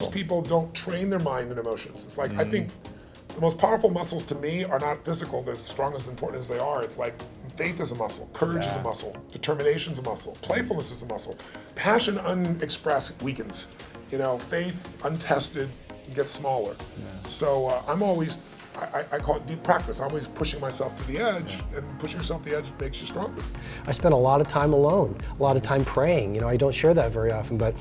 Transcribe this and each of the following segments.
Most people don't train their mind and emotions. It's like, I think the most powerful muscles to me are not physical, they're as strong as important as they are. It's like faith is a muscle, courage is a muscle, determination is a muscle, playfulness is a muscle. Passion unexpressed weakens. Faith untested gets smaller. So I'm always, I call it deep practice. I'm always pushing myself to the edge, and pushing yourself to the edge makes you stronger. I spend a lot of time alone, a lot of time praying. I don't share that very often, but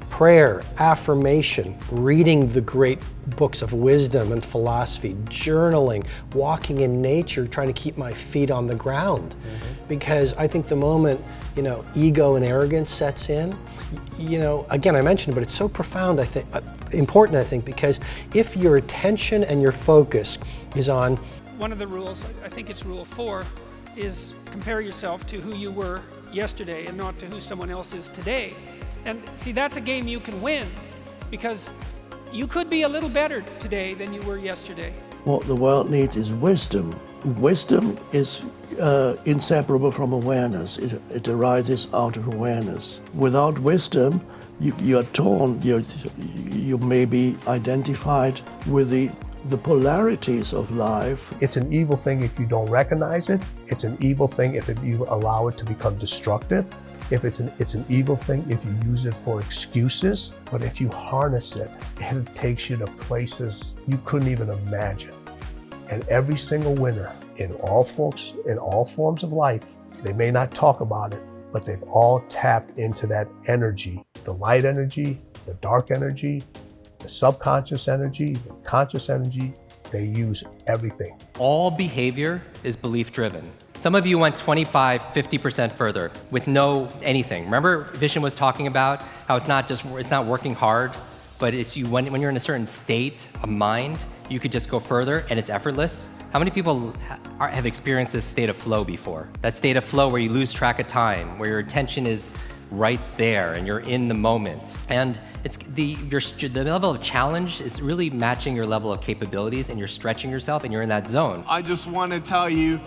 prayer, affirmation, reading the great books of wisdom and philosophy, journaling, walking in nature, trying to keep my feet on the ground. Because I think the moment, ego and arrogance sets in, again, I mentioned it, but it's so profound, I think, important, I think, because if your attention and your focus is on... One of the rules, I think it's rule 4, is compare yourself to who you were yesterday and not to who someone else is today. And see, that's a game you can win, because you could be a little better today than you were yesterday. What the world needs is wisdom. Wisdom is inseparable from awareness. It arises out of awareness. Without wisdom, you are torn. You may be identified with the polarities of life. It's an evil thing if you don't recognize it. It's an evil thing if you allow it to become destructive. It's an evil thing if you use it for excuses, but if you harness it, it takes you to places you couldn't even imagine. And every single winner in all forms of life, they may not talk about it, but they've all tapped into that energy, the light energy, the dark energy, the subconscious energy, the conscious energy. They use everything. All behavior is belief driven. Some of you went 25, 50% further with no anything. Remember Vishen was talking about how it's not working hard, but it's when you're in a certain state of mind, you could just go further and it's effortless. How many people have experienced this state of flow before? That state of flow where you lose track of time, where your attention is right there and you're in the moment. And it's the level of challenge is really matching your level of capabilities, and you're stretching yourself and you're in that zone. I just want to tell you,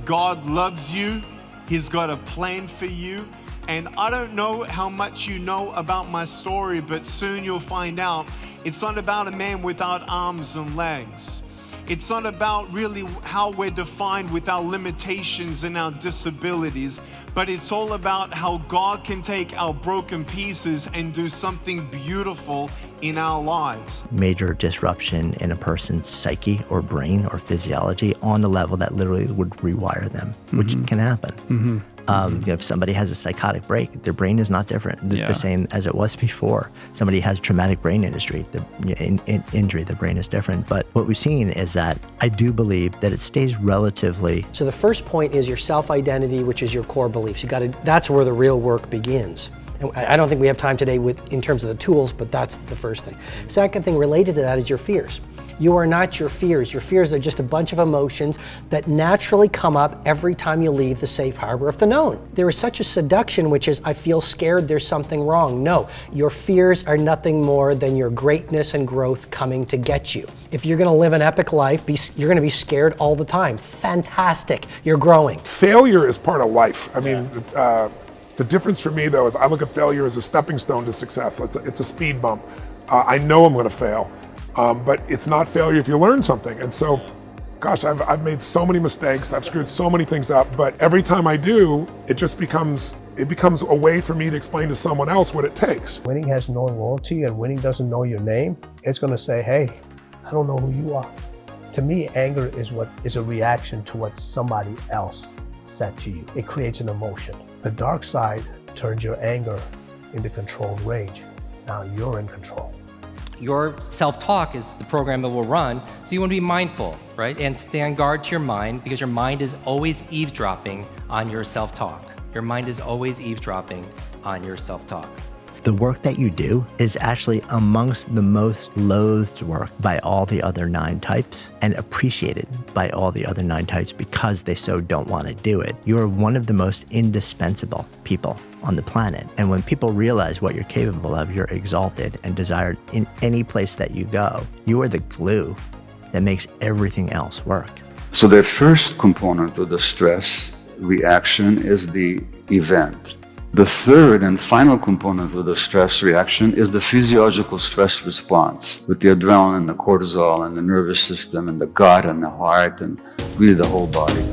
God loves you. He's got a plan for you. And I don't know how much you know about my story, but soon you'll find out. It's not about a man without arms and legs. It's not about really how we're defined with our limitations and our disabilities, but it's all about how God can take our broken pieces and do something beautiful in our lives. Major disruption in a person's psyche or brain or physiology on the level that literally would rewire them, which can happen. If somebody has a psychotic break, their brain is not different, the same as it was before. Somebody has traumatic brain injury, the brain is different. But what we've seen is that I do believe that it stays relatively. So the first point is your self-identity, which is your core beliefs. That's where the real work begins. And I don't think we have time today in terms of the tools, but that's the first thing. Second thing related to that is your fears. You are not your fears. Your fears are just a bunch of emotions that naturally come up every time you leave the safe harbor of the known. There is such a seduction, which is, I feel scared, there's something wrong. No, your fears are nothing more than your greatness and growth coming to get you. If you're gonna live an epic life, you're gonna be scared all the time. Fantastic, you're growing. Failure is part of life. I mean, the difference for me though is I look at failure as a stepping stone to success. It's a speed bump. I know I'm gonna fail. But it's not failure if you learn something. And so, gosh, I've made so many mistakes. I've screwed so many things up. But every time I do, it becomes a way for me to explain to someone else what it takes. Winning has no loyalty, and winning doesn't know your name. It's going to say, hey, I don't know who you are. To me, anger is a reaction to what somebody else said to you. It creates an emotion. The dark side turns your anger into controlled rage. Now you're in control. Your self-talk is the program that will run, so you want to be mindful, right? And stand guard to your mind, because your mind is always eavesdropping on your self-talk. Your mind is always eavesdropping on your self-talk. The work that you do is actually amongst the most loathed work by all the other 9 types and appreciated by all the other 9 types because they so don't want to do it. You're one of the most indispensable people on the planet. And when people realize what you're capable of, you're exalted and desired in any place that you go. You are the glue that makes everything else work. So the first component of the stress reaction is the event. The third and final component of the stress reaction is the physiological stress response, with the adrenaline, the cortisol, and the nervous system, and the gut, and the heart, and really the whole body.